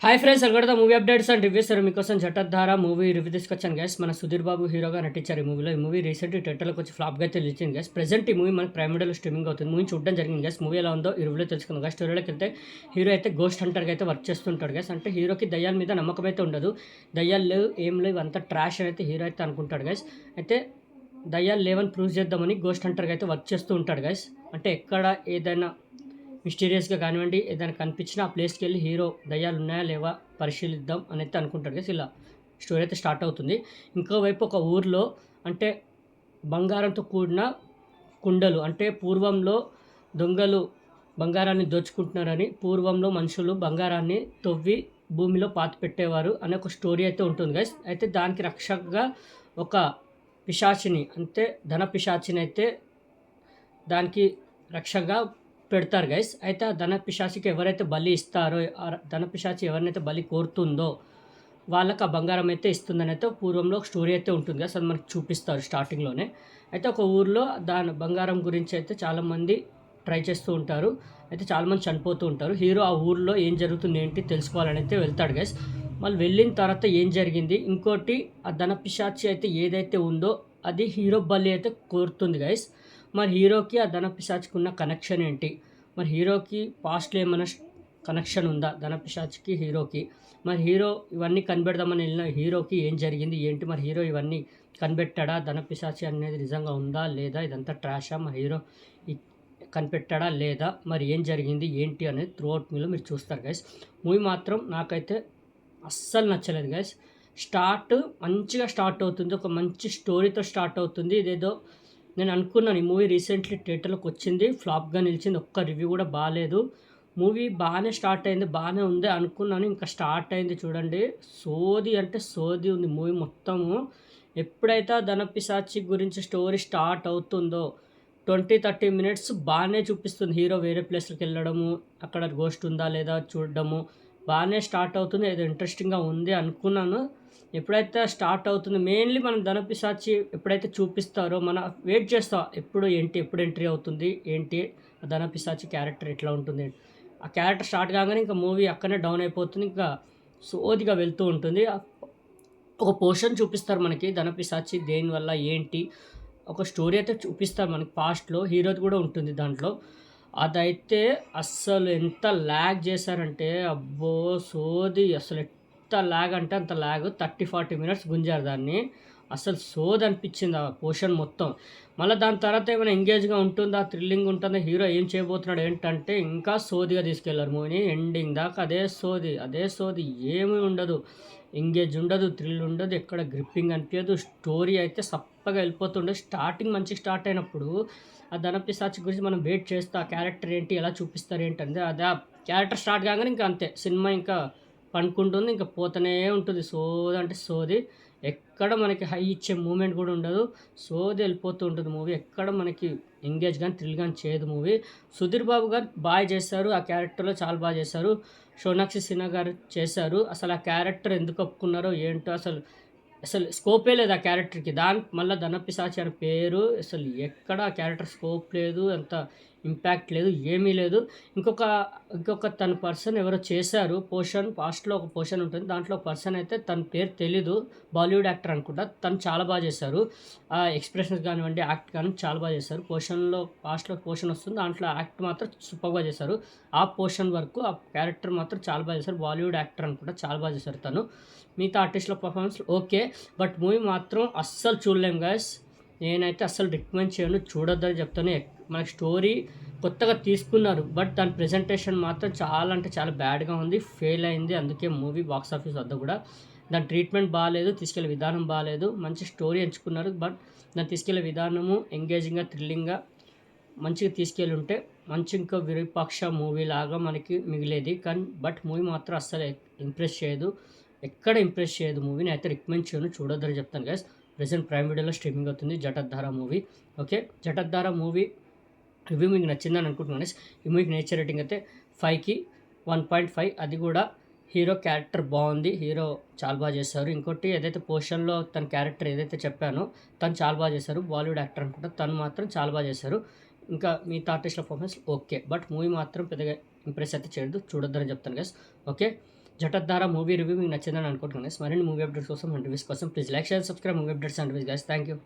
Hi friends, welcome movie updates and reviews. మీకోసం జటద్ధార movie review తీసుకొచ్చాను guys. మన సుధీర్ బాబు హీరోగా నటించారు ఈ మూవీలో. ఈ మూవీ రీసెంట్ థియేటర్లోకి వచ్చి ఫ్లాప్గా అయితే నిలిచింది గైస్. ప్రెజెంట్ ఈ మూవీ మనకి ప్రైమ్ వీడియోలో స్ట్రీమింగ్ అవుతుంది. మూవీ చూడడం జరిగింది గైస్. మూవీ ఎలా ఉందో ఈ రివ్యూలో తెలుసుకుందాం గైస్. స్టోరీలోకి వెళ్తే హీరో అయితే గోస్ట్ హంటర్గా అయితే వర్క్ చేస్తుంటాడు గైస్. అంటే హీరోకి దయ్యాల మీద నమ్మకం అయితే ఉండదు. దయ్యాలు లేవు, ఏం లేవు, అంతా ట్రాష్ అని అయితే హీరో అయితే అనుకుంటాడు గైస్. అయితే దయ్యాలు లేవని ప్రూవ్ చేద్దామని గోస్ట్ హంటర్గా అయితే వర్క్ చేస్తూ ఉంటాడు గైస్. అంటే ఎక్కడ ఏదైనా మిస్టీరియస్గా కానివ్వండి, ఏదైనా కనిపించినా ఆ ప్లేస్కి వెళ్ళి హీరో దయ్యాలు ఉన్నాయా లేవా పరిశీలిద్దాం అని అయితే అనుకుంటాడు కదా. ఇలా స్టోరీ అయితే స్టార్ట్ అవుతుంది. ఇంకోవైపు ఒక ఊర్లో అంటే బంగారంతో కూడిన కుండలు, అంటే పూర్వంలో దొంగలు బంగారాన్ని దోచుకుంటున్నారని, పూర్వంలో మనుషులు బంగారాన్ని తవ్వి భూమిలో పాతి పెట్టేవారు అనే ఒక స్టోరీ అయితే ఉంటుంది గైస్. అయితే దానికి రక్షకగా ఒక పిశాచిని, అంటే ధన పిశాచిని అయితే దానికి రక్షగా పెడతారు గైస్. అయితే ఆ ధన పిశాచికి ఎవరైతే బలి ఇస్తారో, ఆ ధన పిశాచి ఎవరినైతే బలి కోరుతుందో వాళ్ళకి ఆ బంగారం అయితే ఇస్తుందని అయితే పూర్వంలో ఒక స్టోరీ అయితే ఉంటుంది గైస్. అది మనకి చూపిస్తారు స్టార్టింగ్లోనే. అయితే ఒక ఊర్లో దాని బంగారం గురించి అయితే చాలామంది ట్రై చేస్తూ ఉంటారు. అయితే చాలామంది చనిపోతూ ఉంటారు. హీరో ఆ ఊర్లో ఏం జరుగుతుంది ఏంటి తెలుసుకోవాలని అయితే వెళ్తాడు గైస్. మళ్ళీ వెళ్ళిన తర్వాత ఏం జరిగింది, ఇంకోటి ఆ ధన పిశాచి అయితే ఏదైతే ఉందో అది హీరో బలి అయితే కోరుతుంది గైస్. మరి హీరోకి ఆ ధన పిశాచికి ఉన్న కనెక్షన్ ఏంటి, మరి హీరోకి పాస్ట్లో ఏమైనా కనెక్షన్ ఉందా ధన పిశాచికి హీరోకి, మరి హీరో ఇవన్నీ కనిపెడదామని వెళ్ళిన హీరోకి ఏం జరిగింది ఏంటి, మరి హీరో ఇవన్నీ కనిపెట్టాడా, ధన పిశాచి అనేది నిజంగా ఉందా లేదా, ఇదంతా ట్రాషా, మరి హీరో కనిపెట్టాడా లేదా, మరి ఏం జరిగింది ఏంటి అనేది త్రూఅవుట్ మీలో మీరు చూస్తారు గైస్. మూవీ మాత్రం నాకైతే అస్సలు నచ్చలేదు గైస్. మంచిగా స్టార్ట్ అవుతుంది, ఒక మంచి స్టోరీతో స్టార్ట్ అవుతుంది. ఇదేదో నేను అనుకున్నాను ఈ మూవీ రీసెంట్లీ థియేటర్లోకి వచ్చింది, ఫ్లాప్గా నిలిచింది, ఒక్క రివ్యూ కూడా బాగాలేదు. మూవీ బాగానే స్టార్ట్ అయింది, బాగానే ఉంది అనుకున్నాను. ఇంకా స్టార్ట్ అయింది చూడండి, సోది అంటే సోది ఉంది మూవీ మొత్తము. ఎప్పుడైతే ధన పిశాచి గురించి స్టోరీ స్టార్ట్ అవుతుందో 20-30 మినిట్స్ బాగానే చూపిస్తుంది. హీరో వేరే ప్లేస్కి వెళ్ళడము, అక్కడ గోస్ట్ ఉందా లేదా చూడడము బాగానే స్టార్ట్ అవుతుంది. ఏదో ఇంట్రెస్టింగ్గా ఉంది అనుకున్నాను. ఎప్పుడైతే స్టార్ట్ అవుతుందో మెయిన్లీ మనం ధనపిశాచి ఎప్పుడైతే చూపిస్తారో మనం వెయిట్ చేస్తాం, ఎప్పుడు ఎంట్రీ అవుతుంది ఏంటి, ఆ ధనపిశాచి క్యారెక్టర్ ఎట్లా ఉంటుంది. ఆ క్యారెక్టర్ స్టార్ట్ కాగానే ఇంకా మూవీ అక్కడనే డౌన్ అయిపోతుంది, ఇంకా సోదిగా వెళ్తూ ఉంటుంది. ఒక పోర్షన్ చూపిస్తారు మనకి ధనపిశాచి దేనివల్ల ఏంటి, ఒక స్టోరీ అయితే చూపిస్తారు మనకి. పాస్ట్లో హీరోది కూడా ఉంటుంది దాంట్లో. అదైతే అస్సలు ఎంత ల్యాగ్ చేశారంటే అబ్బో సోది, అసలు ఎంత ల్యాగ్ అంటే అంత ల్యాగ్. 30-40 మినిట్స్ గుంజారు దాన్ని. అసలు సోది అనిపించింది ఆ పోర్షన్ మొత్తం. మళ్ళీ దాని తర్వాత ఏమైనా ఎంగేజ్గా ఉంటుందా, థ్రిల్లింగ్ ఉంటుందా, హీరో ఏం చేయబోతున్నాడు ఏంటంటే ఇంకా సోదిగా తీసుకెళ్లారు మూవీని. ఎండింగ్ దాకా అదే సోది ఏమీ ఉండదు, ఎంగేజ్ ఉండదు, థ్రిల్ ఉండదు, ఎక్కడ గ్రిప్పింగ్ అనిపించదు. స్టోరీ అయితే సప్పగా వెళ్ళిపోతుండే. స్టార్టింగ్ మంచి స్టార్ట్ అయినప్పుడు ఆ ధనపిశాచి గురించి మనం వెయిట్ చేస్తూ ఆ క్యారెక్టర్ ఏంటి ఎలా చూపిస్తారు ఏంటంటే, అది ఆ క్యారెక్టర్ స్టార్ట్ కాగానే ఇంకా అంతే, సినిమా ఇంకా పనుకుంటుంది, ఇంకా పోతూనే ఉంటుంది. సోది అంటే సోది, ఎక్కడ మనకి హై ఇచ్చే మూమెంట్ కూడా ఉండదు. సోది వెళ్ళిపోతూ ఉంటుంది మూవీ. ఎక్కడ మనకి ఎంగేజ్ కానీ థ్రిల్ కానీ చేయదు మూవీ. సుధీర్ బాబు గారు బాగా చేశారు, ఆ క్యారెక్టర్లో చాలా బాగా చేశారు. సోనాక్షి సిన్హా గారు చేశారు. అసలు ఆ క్యారెక్టర్ ఎందుకు ఒప్పుకున్నారో ఏంటో, అసలు స్కోపే లేదు ఆ క్యారెక్టర్కి. మళ్ళీ ధనపిశాచి అనే పేరు, అసలు ఎక్కడ ఆ క్యారెక్టర్ స్కోప్ లేదు, అంత ఇంపాక్ట్ లేదు, ఏమీ లేదు. ఇంకొక తన పర్సన్ ఎవరో చేశారు పాస్ట్లో ఒక పోర్షన్ ఉంటుంది, దాంట్లో పర్సన్ అయితే తన పేరు తెలీదు, బాలీవుడ్ యాక్టర్ అనుకుంటా. తను చాలా బాగా చేశారు. ఆ ఎక్స్ప్రెషన్స్ కానివ్వండి, యాక్ట్ కానీ చాలా బాగా చేశారు. పాస్ట్లో పోర్షన్ వస్తుంది, దాంట్లో యాక్ట్ మాత్రం సూపర్గా చేశారు. ఆ పోర్షన్ వరకు ఆ క్యారెక్టర్ మాత్రం చాలా బాగా చేశారు. బాలీవుడ్ యాక్టర్ అనుకుంటా, చాలా బాగా చేశారు తను. మిగతా ఆర్టిస్టుల పర్ఫార్మెన్స్ ఓకే, బట్ మూవీ మాత్రం అస్సలు చూడలేం గాయస్. నేనైతే అస్సలు రికమెండ్ చేయను, చూడొద్దని చెప్తాను. మనకి స్టోరీ కొత్తగా తీసుకున్నారు, బట్ దాని ప్రెజెంటేషన్ మాత్రం చాలా అంటే చాలా బ్యాడ్గా ఉంది, ఫెయిల్ అయింది. అందుకే మూవీ బాక్స్ ఆఫీస్ వద్ద కూడా దాని ట్రీట్మెంట్ బాగాలేదు, తీసుకెళ్లే విధానం బాగాలేదు. మంచి స్టోరీ ఎంచుకున్నారు, బట్ దాన్ని తీసుకెళ్లే విధానము ఎంగేజింగ్గా థ్రిల్లింగ్గా మంచిగా తీసుకెళ్ళి ఉంటే మంచి ఇంకో విరూపాక్ష మూవీ లాగా మనకి మిగిలేది. బట్ మూవీ మాత్రం అస్సలు ఇంప్రెస్ చేయదు, ఎక్కడ ఇంప్రెస్ చేయదు మూవీని. అయితే రికమెండ్ చేయను, చూడొద్దని చెప్తాను గైస్. ప్రెసెంట్ ప్రైమ్ వీడియోలో స్ట్రీమింగ్ అవుతుంది జటద్ధార మూవీ. ఓకే, జటద్ధార మూవీ రివ్యూ మీకు నచ్చిందని అనుకుంటున్నాను గైస్. ఈ మూవీకి నేచర్ రేటింగ్ అయితే 5కి 1.5. అది కూడా హీరో క్యారెక్టర్ బాగుంది, హీరో చాలా బాగా చేశారు. ఇంకోటి ఏదైతే పోర్షన్లో తన క్యారెక్టర్ ఏదైతే చెప్పానో తను చాలా బాగా చేశారు. బాలీవుడ్ యాక్టర్ అనుకుంటా, తను మాత్రం చాలా బాగా చేశారు. ఇంకా మిగతా ఆర్టిస్టుల పర్ఫార్మెన్స్ ఓకే, బట్ మూవీ మాత్రం పెద్దగా ఇంప్రెస్ అయితే చేయదు, చూడొద్దని చెప్తాను గైస్. ఓకే, జఠద్ధార మూవీ రివ్యూ మీకు నచ్చిందని అనుకుంటున్నాను గైస్. మరిన్ని మూవీ అప్డేట్స్ కోసం అండ్ రివ్యూస్ కోసం please like, share, subscribe movie updates and reviews guys. Thank you.